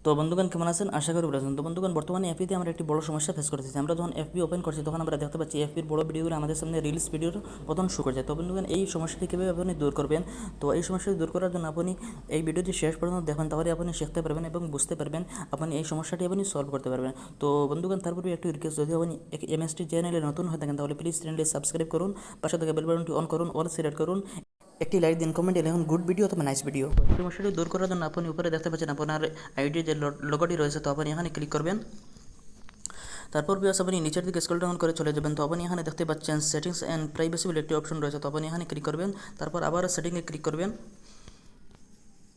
তো বন্ধুগণ কেমন আছেন? আশা করি ভালো আছেন। তো বন্ধুগণ বর্তমানে এফবিতে আমরা একটি বড় সমস্যা ফেস করতেছি। আমরা যখন এফবি ওপেন করছি তখন আমরা দেখতে পাচ্ছি এফবির বড় ভিডিওগুলো আমাদের সামনে রিলস ভিডিওর প্রথম শো করছে। তো বন্ধুগণ এই সমস্যাটি কীভাবে আপনি দূর করবেন? তো এই সমস্যাটি দূর করার জন্য আপনি এই ভিডিওটি শেষ পর্যন্ত দেখেন, তাহলে আপনি শিখতে পারবেন এবং বুঝতে পারবেন, আপনি এই সমস্যাটি আপনি সলভ করতে পারবেন। তো বন্ধুগণ তারপরে একটু রিকোয়েস্ট, যদি আপনি এমএসটি চ্যানেলে নতুন হয়ে থাকেন তাহলে প্লিজ চ্যানেলটি সাবস্ক্রাইব করুন, পাশে থেকে বেল বাটনটি অন করুন, অল সিলেক্ট করুন, একটি লাইক দিন, কমেন্টে লিখুন গুড ভিডিও অথবা নাইস ভিডিও। সমস্যাটি দূর করার জন্য আপনি উপরে দেখতে পাচ্ছেন আপনার আইডির যে লোগোটি রয়েছে, তো আপনি এখানে ক্লিক করবেন। তারপর বিকজ আপনি নিচের দিকে স্ক্রল ডাউন করে চলে যাবেন, তো আপনি এখানে দেখতে পাচ্ছেন সেটিংস অ্যান্ড প্রাইভেসি বলে একটি অপশন রয়েছে, তো আপনি এখানে ক্লিক করবেন। তারপর আবার সেটিংয়ে ক্লিক করবেন।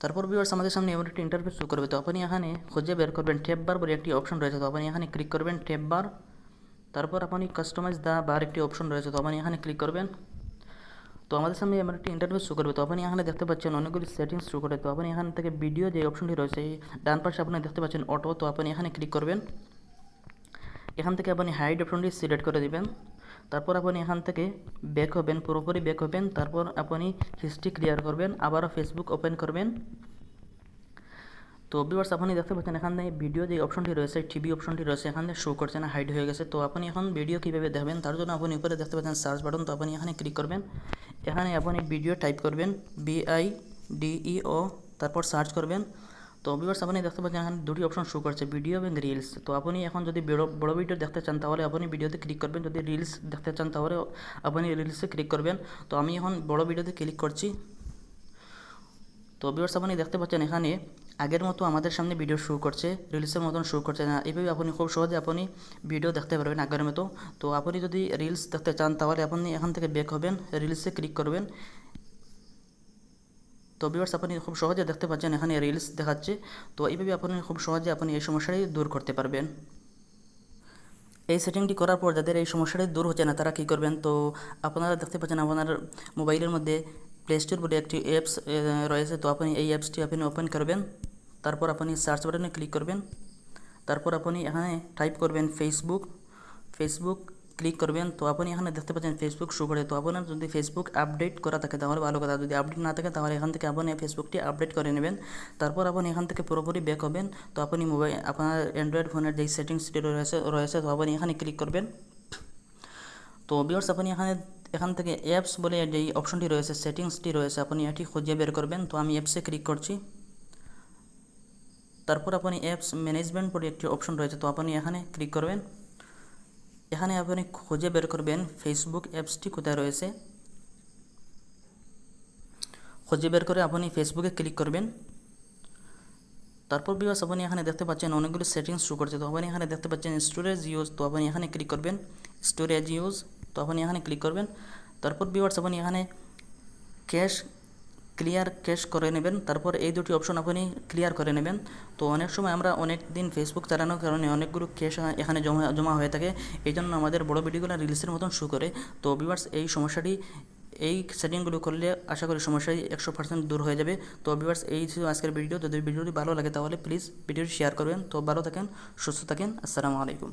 তারপর ভিউয়ার্স আমাদের সামনে এমন একটি ইন্টারফেস শো করবে, তো আপনি এখানে খুঁজে বের করবেন ট্যাব বার বলে একটি অপশন রয়েছে, তো আপনি এখানে ক্লিক করবেন ট্যাব বার। তারপর আপনি কাস্টমাইজ দ্য বার একটি অপশন রয়েছে, তো আপনি এখানে ক্লিক করবেন। তো আমাদের সামনে এমন একটি ইন্টারফেস শো করবে, তো আপনি এখানে দেখতে পাচ্ছেন অনেকগুলি সেটিংস শো করে, তো আপনি এখান থেকে ভিডিও যে অপশনটি রয়েছে ডান পাশে আপনি দেখতে পাচ্ছেন অটো, তো আপনি এখানে ক্লিক করবেন। এখান থেকে আপনি হাইড অপশনটি সিলেক্ট করে দিবেন। তারপর আপনি এখান থেকে ব্যাক হবেন, পুরোপুরি ব্যাক হবেন। তারপর আপনি হিস্ট্রি ক্লিয়ার করবেন, আবারও ফেসবুক ওপেন করবেন। তো ভিউয়ার্স আপনি দেখতে পাচ্ছেন এখানে ভিডিও যে অপশনটি রয়েছে, টিভি অপশনটি রয়েছে, এখানে শো করছে না, হাইড হয়ে গেছে। তো আপনি এখন ভিডিও কীভাবে দেখবেন তার জন্য আপনি উপরে দেখতে পাচ্ছেন সার্চ বাটন, তো আপনি এখানে ক্লিক করবেন। এখানে আপনি ভিডিও টাইপ করবেন BIDEO, তারপর সার্চ করবেন। তো ভিউয়ার্স আপনি দেখতে পাচ্ছেন এখানে দুটি অপশন শো করছে, ভিডিও এবং রিলস। তো আপনি এখন যদি বড় ভিডিও দেখতে চান তাহলে আপনি ভিডিওতে ক্লিক করবেন, যদি রিলস দেখতে চান তাহলে আপনি রিলসে ক্লিক করবেন। তো আমি এখন বড় ভিডিওতে ক্লিক করছি। তো ভিউয়ার্স আপনি দেখতে পাচ্ছেন এখানে আগের মতো আমাদের সামনে ভিডিও শো করছে, রিলসের মতন শো করছে না। এইভাবে আপনি খুব সহজে আপনি ভিডিও দেখতে পারবেন আগের মতো। তো আপনি যদি রিলস দেখতে চান তাহলে আপনি এখান থেকে ব্যাক হবেন, রিলসে ক্লিক করবেন। তো ভিউয়ার্স আপনি খুব সহজে দেখতে পাচ্ছেন এখানে রিলস দেখাচ্ছে। তো এইভাবে আপনি খুব সহজে আপনি এই সমস্যাটি দূর করতে পারবেন। এই সেটিংটি করার পর যাদের এই সমস্যাটি দূর হচ্ছে না তারা কী করবেন? তো আপনারা দেখতে পাচ্ছেন আপনার মোবাইলের মধ্যে প্লে স্টোর বলে একটি অ্যাপস রয়েছে, তো আপনি এই অ্যাপসটি আপনি ওপেন করবেন। তারপর আপনি সার্চ বাটনে ক্লিক করবেন। তারপর আপনি এখানে টাইপ করবেন ফেসবুক ক্লিক করবেন। তো আপনি এখানে দেখতে পাচ্ছেন ফেসবুক শো করে। তো আপনার যদি ফেসবুক আপডেট করা থাকে তাহলে ভালো কথা, যদি আপডেট না থাকে তাহলে এখান থেকে আপনি ফেসবুকটি আপডেট করে নেবেন। তারপর আপনি এখান থেকে পুরোপুরি ব্যাক হবেন। তো আপনি আপনার অ্যান্ড্রয়েড ফোনের যেই সেটিংসটি রয়েছে তো আপনি এখানে ক্লিক করবেন। তো ভিউয়ার্স আপনি এখান থেকে অ্যাপস বলে যেই অপশনটি রয়েছে, সেটিংসটি রয়েছে, আপনি এটি খুঁজে বের করবেন। তো আমি অ্যাপসে ক্লিক করছি। তারপর আপনি অ্যাপস ম্যানেজমেন্ট বলে একটি অপশন রয়েছে, তো আপনি এখানে ক্লিক করবেন। এখানে আপনি খুঁজে বের করবেন ফেসবুক অ্যাপসটি কোথায় রয়েছে। খুঁজে বের করে আপনি ফেসবুকে ক্লিক করবেন। তারপর ভিউয়ার্স আপনি এখানে দেখতে পাচ্ছেন অনেকগুলো সেটিংস শো করছে, তো আপনি এখানে দেখতে পাচ্ছেন স্টোরেজ ইউজ, তো আপনি এখানে ক্লিক করবেন স্টোরেজ ইউজ, তো আপনি এখানে ক্লিক করবেন। তারপর ভিউয়ার্স আপনি এখানে ক্যাশ করে নেবেন। তারপর এই দুটি অপশন আপনি ক্লিয়ার করে নেবেন। তো অনেক সময় আমরা অনেক দিন ফেসবুক চালানোর কারণে অনেকগুলো ক্যাশ এখানে জমা হয়ে থাকে, এই জন্য আমাদের বড় ভিডিওগুলো রিলসের মতন শো করে। তো ভিউয়ার্স এই সেটিংগুলো করলে আশা করি সমস্যাটি 100% দূর হয়ে যাবে। তো ভিউয়ার্স এই ছিল আজকের ভিডিও। যদি ভিডিওটি ভালো লাগে তাহলে প্লিজ ভিডিওটি শেয়ার করবেন। তো ভালো থাকেন, সুস্থ থাকেন, আসসালামু আলাইকুম।